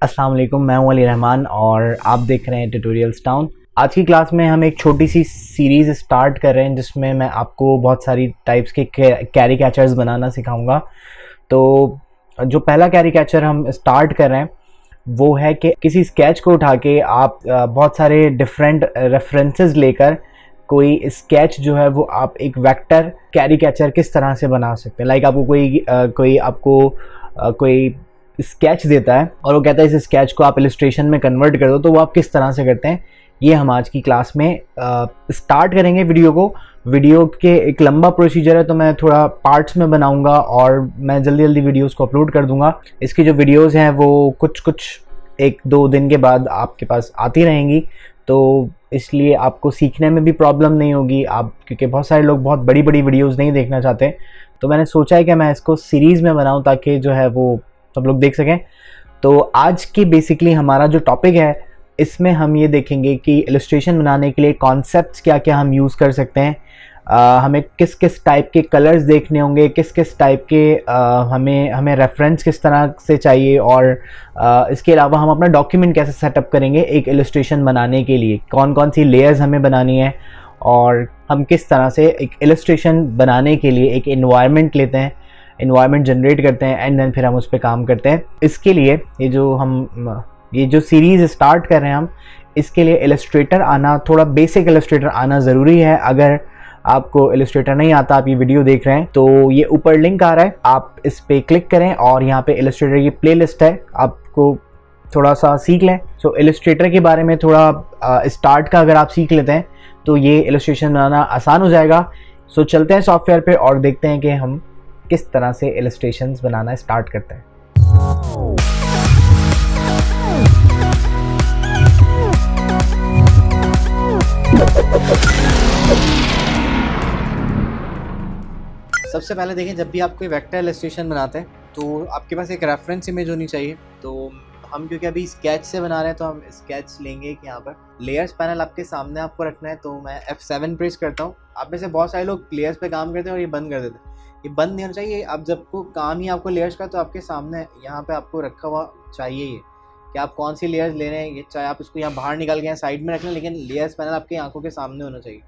अस्सलाम वालेकुम, मैं हूं अली रहमान और आप देख रहे हैं ट्यूटोरियल्स टाउन। आज की क्लास में हम एक छोटी सी सीरीज़ स्टार्ट कर रहे हैं जिसमें मैं आपको बहुत सारी टाइप्स के कैरी कैचर्स बनाना सिखाऊंगा। तो जो पहला कैरी कैचर हम स्टार्ट कर रहे हैं वो है कि किसी स्केच को उठा के आप बहुत सारे डिफरेंट रेफरेंसेस लेकर कोई स्केच जो है वो आप एक वेक्टर कैरी कैचर किस तरह से बना सकते हैं। लाइक आपको कोई स्केच देता है और वो कहता है इस स्केच को आप इलस्ट्रेशन में कन्वर्ट कर दो, तो वो आप किस तरह से करते हैं ये हम आज की क्लास में स्टार्ट करेंगे। वीडियो के एक लंबा प्रोसीजर है तो मैं थोड़ा पार्ट्स में बनाऊंगा और मैं जल्दी जल्दी वीडियोस को अपलोड कर दूंगा। इसकी जो वीडियोस हैं वो कुछ एक दो दिन के बाद आपके पास आती रहेंगी, तो इसलिए आपको सीखने में भी प्रॉब्लम नहीं होगी आप, क्योंकि बहुत सारे लोग बहुत बड़ी बड़ी वीडियोस नहीं देखना चाहते। तो मैंने सोचा है कि मैं इसको सीरीज़ में बनाऊं ताकि जो है वो सब लोग देख सकें। तो आज की बेसिकली हमारा जो टॉपिक है इसमें हम ये देखेंगे कि इलस्ट्रेशन बनाने के लिए कॉन्सेप्ट्स क्या क्या हम यूज़ कर सकते हैं, हमें किस किस टाइप के कलर्स देखने होंगे, किस किस टाइप के हमें रेफरेंस किस तरह से चाहिए, और इसके अलावा हम अपना डॉक्यूमेंट कैसे सेटअप करेंगे एक इलस्ट्रेशन बनाने के लिए, कौन कौन सी लेयर्स हमें बनानी है और हम किस तरह से एक इलस्ट्रेशन बनाने के लिए एक एनवायरनमेंट लेते हैं, एनवायरनमेंट जनरेट करते हैं एंड देन फिर हम उस पर काम करते हैं। इसके लिए ये जो सीरीज़ स्टार्ट कर रहे हैं हम, इसके लिए इलस्ट्रेटर आना, थोड़ा बेसिक इलस्ट्रेटर आना ज़रूरी है। अगर आपको इलस्ट्रेटर नहीं आता, आप ये वीडियो देख रहे हैं, तो ये ऊपर लिंक आ रहा है, आप इस पर क्लिक करें और यहाँ पे इलस्ट्रेटर की प्लेलिस्ट है, आपको थोड़ा सा सीख लें। सो इलस्ट्रेटर के बारे में थोड़ा स्टार्ट का अगर आप सीख लेते हैं तो ये इलस्ट्रेशन बनाना आसान हो जाएगा। सो चलते हैं सॉफ्टवेयर पे और देखते हैं कि हम किस तरह से इलस्ट्रेशंस बनाना स्टार्ट करते हैं। सबसे पहले देखें, जब भी आप कोई वेक्टर इलस्ट्रेशन बनाते हैं तो आपके पास एक रेफरेंस इमेज होनी चाहिए। तो हम क्योंकि अभी स्केच से बना रहे हैं तो हम स्केच लेंगे कि यहाँ पर लेयर्स पैनल आपके सामने आपको रखना है। तो मैं F7 प्रेस करता हूँ। आप में से बहुत सारे लोग लेयर्स पे काम करते हैं और ये बंद कर देते हैं। ये बंद नहीं होना चाहिए। आप जब को काम ही आपको लेयर्स का, तो आपके सामने यहाँ पे आपको रखा हुआ चाहिए ये कि आप कौन सी लेयर्स ले रहे हैं। ये चाहे आप इसको यहाँ बाहर निकाल के साइड में रख लें, लेकिन लेयर्स पैनल आपकी आंखों के सामने होना चाहिए।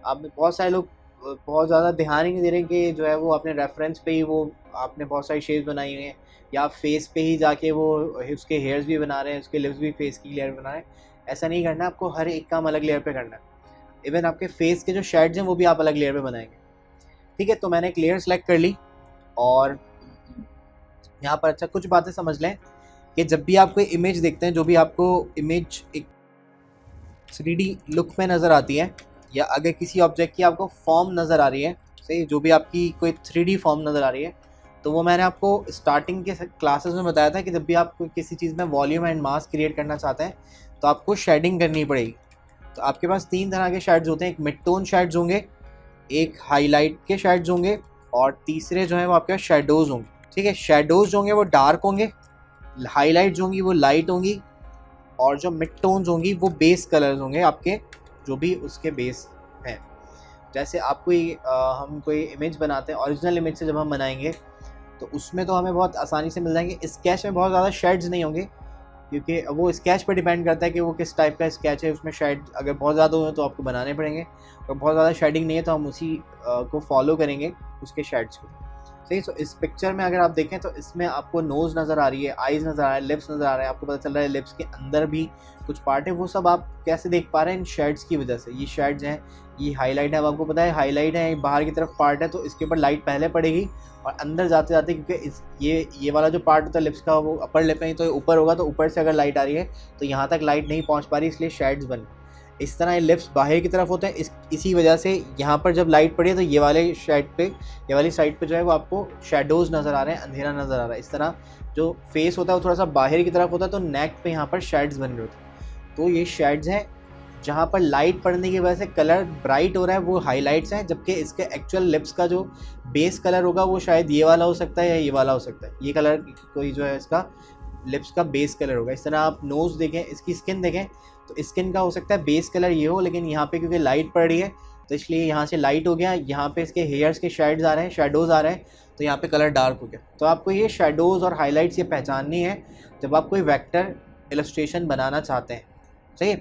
आप बहुत सारे लोग बहुत ज़्यादा ध्यान ही नहीं दे रहे कि जो है वो अपने रेफरेंस पे ही वो आपने बहुत सारी शेप्स बनाई हुई हैं, या फेस पे ही जाके वो उसके हेयर्स भी बना रहे हैं, उसके लिप्स भी फेस की लेयर बना रहे हैं। ऐसा नहीं करना, आपको हर एक काम अलग लेयर पे करना है। इवन आपके फेस के जो शेड्स हैं वो भी आप अलग लेयर पे बनाएंगे। ठीक है, तो मैंने एक लेयर सेलेक्ट कर ली और यहाँ पर अच्छा कुछ बातें समझ लें कि जब भी आप कोई इमेज देखते हैं, जो भी आपको इमेज एक 3D लुक में नज़र आती है, या अगर किसी ऑब्जेक्ट की आपको फॉर्म नज़र आ रही है, सही, जो भी आपकी कोई 3D फॉर्म नज़र आ रही है, तो वो मैंने आपको स्टार्टिंग के क्लासेस में बताया था कि जब भी आप किसी चीज़ में वॉल्यूम एंड मास क्रिएट करना चाहते हैं तो आपको शेडिंग करनी पड़ेगी। तो आपके पास 3 तरह के शेड्स होते हैं, एक मिड टोन शेड्स होंगे, एक हाईलाइट के शेड्स होंगे, और तीसरे जो हैं वो आपके पास शेडोज़ होंगे। ठीक है, शेडोज़ जो होंगे वो डार्क होंगे, हाईलाइट जो होंगी वो लाइट होंगी, और जो मिड टोन्स होंगी वो बेस कलर्स होंगे आपके, जो भी उसके बेस हैं। जैसे आप हम कोई इमेज बनाते हैं, ओरिजिनल इमेज से जब हम बनाएंगे तो उसमें तो हमें बहुत आसानी से मिल जाएंगे। स्केच में बहुत ज़्यादा शेड्स नहीं होंगे, क्योंकि वो स्केच पर डिपेंड करता है कि वो किस टाइप का स्केच है। उसमें शेड अगर बहुत ज़्यादा हो तो आपको बनाने पड़ेंगे, और बहुत ज़्यादा शेडिंग नहीं है तो हम उसी को फॉलो करेंगे, उसके शेड्स को। सही। सो इस पिक्चर में अगर आप देखें तो इसमें आपको नोज़ नज़र आ रही है, आइज़ नज़र आ रहा है, लिप्स नज़र आ रहे हैं। आपको पता चल रहा है लिप्स के अंदर भी कुछ पार्ट है, वो सब आप कैसे देख पा रहे हैं? इन शेड्स की वजह से। ये शेड्स हैं, ये हाईलाइट है। अब आपको पता है हाईलाइट है, बाहर की तरफ पार्ट है, तो इसके ऊपर लाइट पहले पड़ेगी और अंदर जाते जाते, क्योंकि ये वाला जो पार्ट होता है लिप्स का, वो अपर लिप में, तो ऊपर होगा, तो ऊपर से अगर लाइट आ रही है तो यहाँ तक लाइट नहीं पहुँच पा रही, इसलिए शेड्स बन। इस तरह ये लिप्स बाहर की तरफ होते हैं, इसी वजह से यहाँ पर जब लाइट पड़ी है तो ये वाले साइड पे जो है वो आपको शेडोज़ नज़र आ रहे हैं, अंधेरा नज़र आ रहा है। इस तरह जो फेस होता है वो थोड़ा सा बाहर की तरफ होता है, तो नेक पे यहाँ पर शेड्स बन रहे होते हैं। तो ये शेड्स हैं, जहाँ पर लाइट पड़ने की वजह से कलर ब्राइट हो रहा है, वो हाईलाइट्स हैं, जबकि इसके एक्चुअल लिप्स का जो बेस कलर होगा वो शायद ये वाला हो सकता है या ये वाला हो सकता है। ये कलर कोई जो है इसका लिप्स का बेस कलर होगा। इस तरह आप नोज़ देखें, इसकी स्किन देखें, तो स्किन का हो सकता है बेस कलर ये हो, लेकिन यहाँ पे क्योंकि लाइट पड़ रही है तो इसलिए यहाँ से लाइट हो गया, यहाँ पे इसके हेयर्स के शेड्स आ रहे हैं, शेडोज़ आ रहे हैं, तो यहाँ पे कलर डार्क हो गया। तो आपको ये शेडोज़ और हाइलाइट्स ये पहचाननी है जब आप कोई वेक्टर इलस्ट्रेशन बनाना चाहते हैं, सही।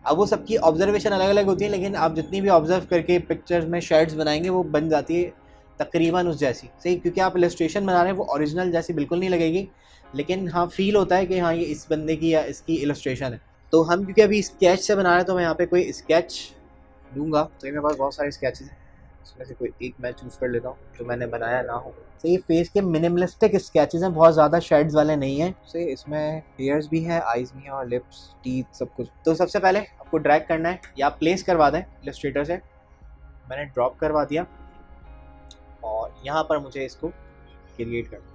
अब वो सबकी ऑब्जर्वेशन अलग अलग होती है, लेकिन आप जितनी भी ऑब्जर्व करके पिक्चर्स में शेड्स बनाएंगे वो बन जाती है तकरीबन उस जैसी, सही। क्योंकि आप इलस्ट्रेशन बना रहे हैं, वो ओरिजिनल जैसी बिल्कुल नहीं लगेगी, लेकिन हाँ फील होता है कि हाँ ये इस बंदे की या इसकी इलस्ट्रेशन है। तो हम क्योंकि अभी स्केच से बना रहे हैं तो मैं यहाँ पे कोई स्केच लूँगा। तो ये मेरे पास बहुत सारे स्केचेस हैं, इसमें से कोई एक मैं चूज़ कर लेता हूँ जो मैंने बनाया ना हो। तो ये फेस के मिनिमलिस्टिक स्केचेस हैं, बहुत ज़्यादा शेड्स वाले नहीं हैं। तो इसमें हेयर्स भी हैं, आइज़ भी हैं और लिप्स, टीथ, सब कुछ। तो सबसे पहले आपको ड्रैग करना है या प्लेस करवा दें इलस्ट्रेटर से। मैंने ड्रॉप करवा दिया और यहाँ पर मुझे इसको क्रिएट करना।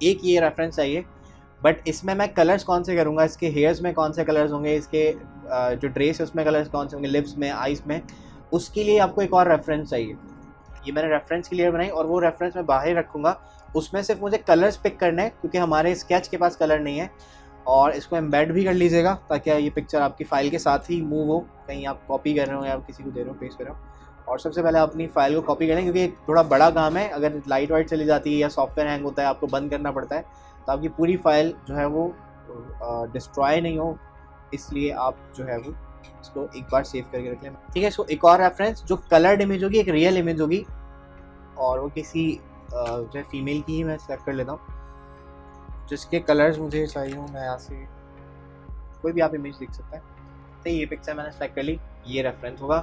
एक ये रेफरेंस चाहिए, बट इसमें मैं कलर्स कौन से करूँगा, इसके हेयर्स में कौन से कलर्स होंगे, इसके जो ड्रेस है उसमें कलर्स कौन से होंगे, लिप्स में, आइज़ में, उसके लिए आपको एक और रेफरेंस चाहिए। ये मैंने रेफरेंस की लेयर बनाई और वो रेफरेंस मैं बाहर रखूँगा। उसमें सिर्फ मुझे कलर्स पिक करने हैं क्योंकि हमारे स्केच के पास कलर नहीं है। और इसको एम्बेड भी कर लीजिएगा ताकि ये पिक्चर आपकी फ़ाइल के साथ ही मूव हो, कहीं आप कॉपी कर रहे हो या किसी को दे रहे हो, पेस्ट कर रहे हो। और सबसे पहले अपनी फ़ाइल को कॉपी करें क्योंकि एक थोड़ा बड़ा काम है। अगर लाइट वाइट चली जाती है या सॉफ्टवेयर हैंग होता है, आपको बंद करना पड़ता है, तो आपकी पूरी फ़ाइल जो है वो डिस्ट्रॉय नहीं हो, इसलिए आप जो है वो इसको एक बार सेव करके रख लें, ठीक है। सो एक और रेफरेंस जो कलर्ड इमेज होगी, एक रियल इमेज होगी और वो किसी जो है फीमेल की ही मैं सेलेक्ट कर लेता हूँ जिसके कलर्स मुझे चाहिए हूँ। मैं यहाँ से कोई भी आप इमेज देख सकते हैं। तो ये पिक्चर मैंने सेलेक्ट कर ली, ये रेफरेंस होगा।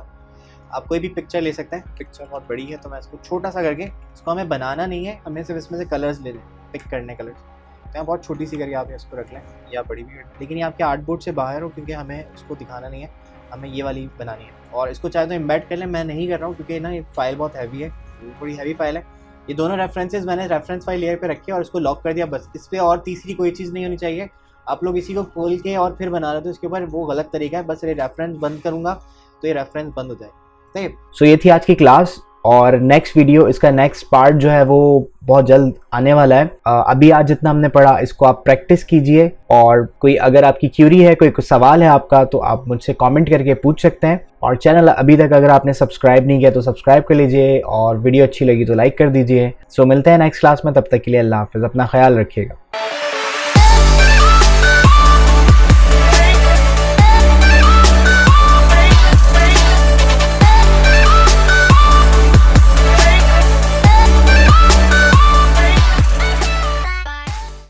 आप कोई भी पिक्चर ले सकते हैं, पिक्चर बहुत बड़ी है तो मैं इसको छोटा सा करके, इसको हमें बनाना नहीं है, हमें सिर्फ इसमें से कलर्स ले लें, पिक करने कलर्स। तो यहाँ बहुत छोटी सी करके आप इसको रख लें या बड़ी भी, लेकिन ये आपके आर्टबोर्ड से बाहर हो क्योंकि हमें उसको दिखाना नहीं है, हमें ये वाली बनानी है। और इसको चाहे तो एम्बेड कर लें, मैं नहीं कर रहा हूँ क्योंकि ना ये फाइल बहुत हैवी है, थोड़ी हैवी फाइल है। ये दोनों रेफरेंसेस मैंने रेफरेंस फाइल लेयर पे रखे और इसको लॉक कर दिया बस। इस पर और तीसरी कोई चीज़ नहीं होनी चाहिए। आप लोग इसी को खोल के और फिर बना रहे हो तो इसके ऊपर वो गलत तरीका है। बस ये रेफरेंस बंद करूँगा तो ये रेफरेंस बंद हो जाए। सो ये थी आज की क्लास और नेक्स्ट वीडियो, इसका नेक्स्ट पार्ट जो है वो बहुत जल्द आने वाला है। अभी आज जितना हमने पढ़ा इसको आप प्रैक्टिस कीजिए और कोई अगर आपकी क्यूरी है, कोई सवाल है आपका, तो आप मुझसे कमेंट करके पूछ सकते हैं। और चैनल अभी तक अगर आपने सब्सक्राइब नहीं किया तो सब्सक्राइब कर लीजिए और वीडियो अच्छी लगी तो लाइक कर दीजिए। सो मिलते हैं नेक्स्ट क्लास में, तब तक के लिए अल्लाह हाफिज़, अपना ख्याल रखिएगा।